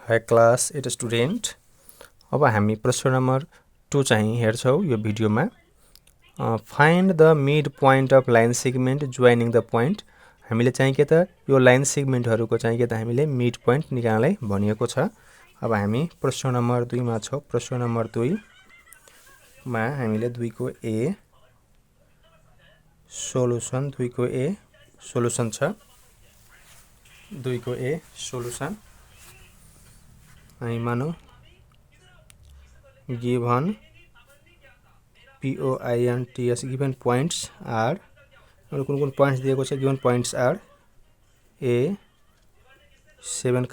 High class 8 student. अब हामी प्रश्न नम्बर 2 चाहिँ हेर्छौँ यो भिडियोमा। Find the mid point of line segment joining the point. हामीले चाहिँ के त यो लाइन सेगमेन्टहरूको चाहिँ के त हामीले मिड पोइन्ट निकाल्नलाई भनिएको छ। अब हामी प्रश्न नम्बर 2 मा छौँ। प्रश्न नम्बर 2 मा हामीले 2 को ए सोलुसन 2 को ए सोलुसन छ। 2 को ए सोलुसन अनि मानौ given points given points are कुन पोइन्ट्स दिएको छ। given points are a 7,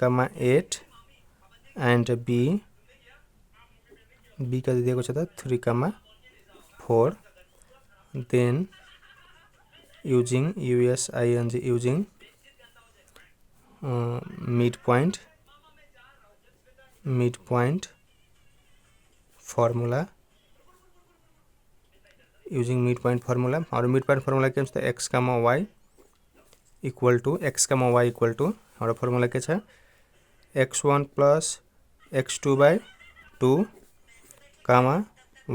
8 and b कति दिएको छ त 3, 4। then using using midpoint formula using midpoint formula और midpoint formula के छ x, y equal to हाम्रो formula के छ x1 plus x2 by 2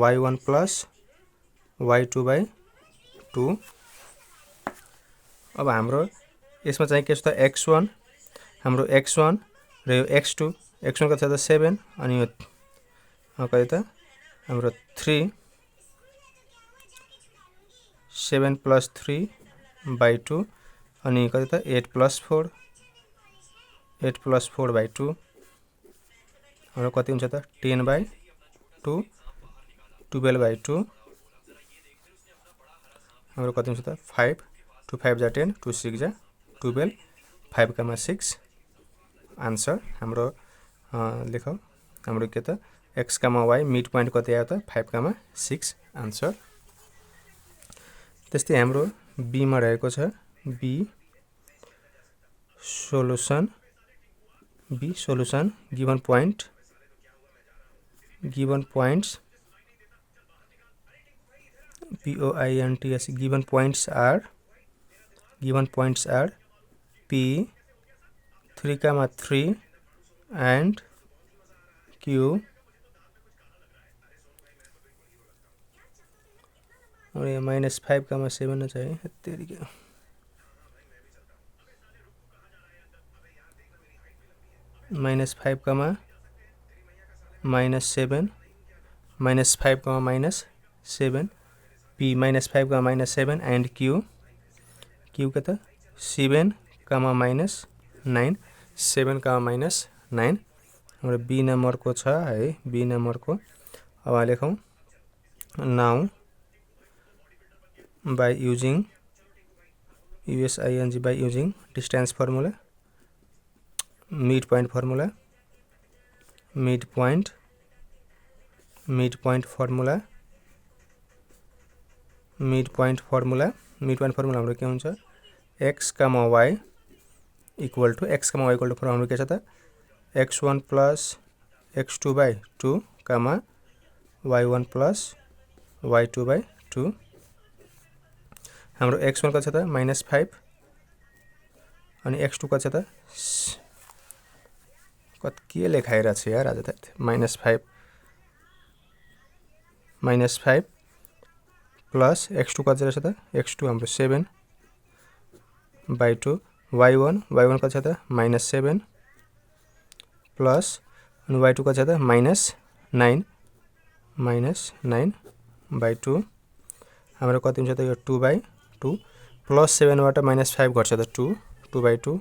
y1 plus y2 by 2। अब हाम्रो यसमा चाहिँ के छ त x1 हाम्रो x1 र यो x2 कति छ त 7 अनि यो कति त हाम्रो 3 7 plus 3 by 2 अनि कति त 8 plus 4 by 2 हाम्रो कति हुन्छ त 10 by 2 12 by 2 हाम्रो कति हुन्छ त 5 2 5 जा 10 2 6 जा 12 5, 6 आन्सर हाम्रो लेखौ हाम्रो के त x, y मिड पोइन्ट कति आयो त 5, 6 आन्सर। त्यस्तै हाम्रो b मा रहेको छ b solution given points given points are p 3, 3 and q और ये -5, 7 चाहिए तेरी क्या -5, -7 -5, -7 p -5, -7 and q का त 7, -9 7, -9 हाम्रो b नम्बर को छ है। b नम्बर को अब लेखौं now by using by using distance formula midpoint formula हाम्रो के हुन्छ x, y equal to हाम्रो के छ त x1 plus x2 by 2 y1 plus y2 by 2 हाम्रो x1 कति छ त -5 अनि x2 कति छ त कति के लेखाइरा छ यार आज त -5 प्लस x2 कति रहेछ त x2 हाम्रो 7 by 2 y1 कति छ त -7 प्लस अनि y2 कति छ त -9 by 2 हाम्रो कति हुन्छ त यो 2 by 2 प्लस 7 बाट -5 घट्छ त 2 by 2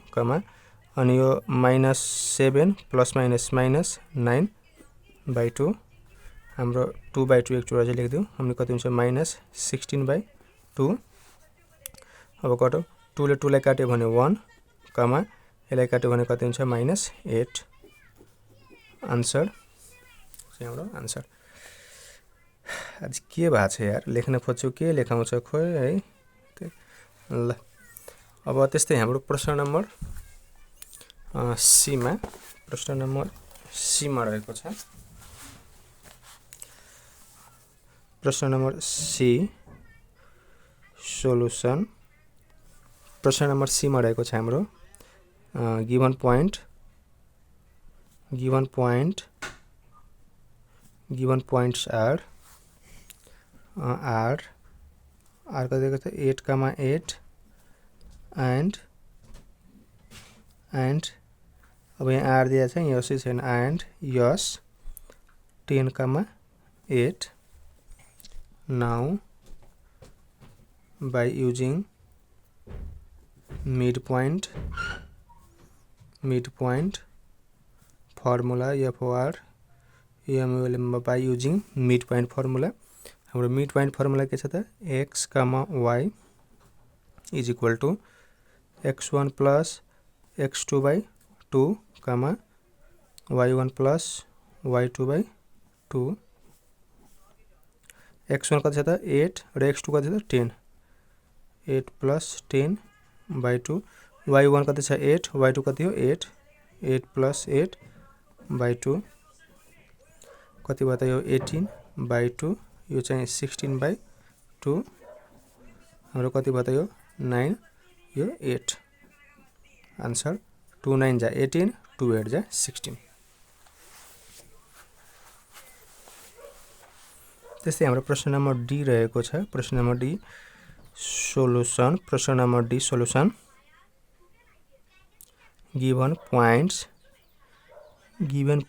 अनि यो -7 प्लस -9 by 2 हाम्रो 2 by 2 एक चोटि चाहिँ लेख्दियौ हामी कति हुन्छ -16 by 2। अब कटौ 2 ले 2 लाई काट्यो भने 1 यसलाई काट्यो भने कति हुन्छ -8 आन्सर चाहिँ हाम्रो आन्सर। आज के भएको छ यार लेख्न खोज्छु के लेखाउँछ खोइ है ल। अब त्यस्तै हाम्रो प्रश्न नम्बर सी मा रहेको छ। प्रश्न नम्बर सी सोलुसन प्रश्न नम्बर सी मा रहेको छ हाम्रो given point given points are का देखो तो 8, 8 and अब यहाँ r दिया है यस is and yes 10, 8. Now by using midpoint formula for by using midpoint formula हाम्रो midpoint formula के छ त x, y is equal to x1 plus x2 by 2, y1 plus y2 by 2. x1 कति छ त 8 र x2 कति छ त 10. 8 plus 10 by 2. y1 कति छ 8, y2 कति हो 8. 8 plus 8 by 2 कति भयो त यो 18 by 2. यो चाहिँ 16 by 2. हाम्रो कति भयो त यो 9, यो 8. आन्सर 2 9 जा 18, 2 8 जा 16. त्यस्तै हाम्रो प्रश्न नम्बर डी रहेको छ. प्रश्न नम्बर डी सोलुसन. प्रश्न number D solution. Given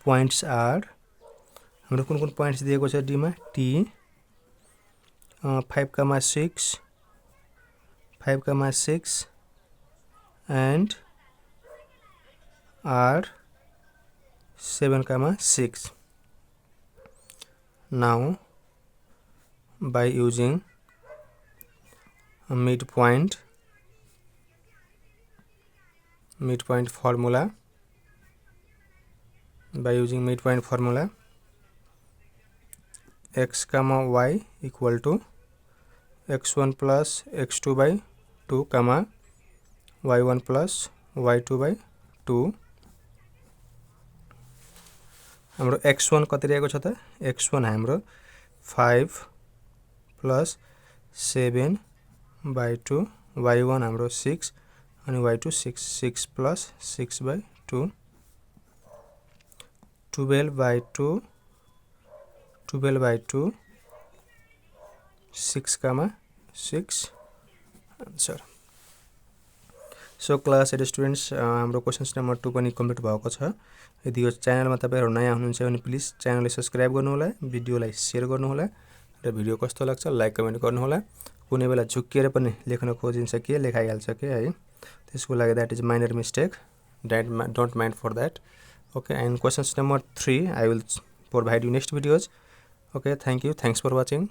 points are हाम्रो कुन पोइन्ट्स दिएको छ डी मा T 5, 6 and r 7, 6. Now by using a midpoint formula, x, y equal to x1 plus x2 by 2, y1 plus y2 by 2. हाम्रो x1 कति रहेको छ त x1 हाम्रो 5 plus 7 by 2, y1 हाम्रो 6 अनि y2 6 plus 6 by 2. 12 by 2 6, 6 answer. So class 8 students हाम्रो questions number 2 पनि कम्प्लिट भएको छ. यदि यो च्यानलमा तपाईहरु नयाँ हुनुहुन्छ भने प्लिज च्यानललाई सब्स्क्राइब गर्नु होला, भिडियोलाई शेयर गर्नु होला र भिडियो कस्तो लाग्छ लाइक कमेन्ट गर्नु होला. कुनै बेला झुक्किएर पनि लेख्न खोजिन्छ के लेखाइहाल्छ के है, त्यसको लागि that is minor mistake, don't mind for that. Okay, and questions number 3 I will provide you next videos. Okay, thank you, thanks for watching.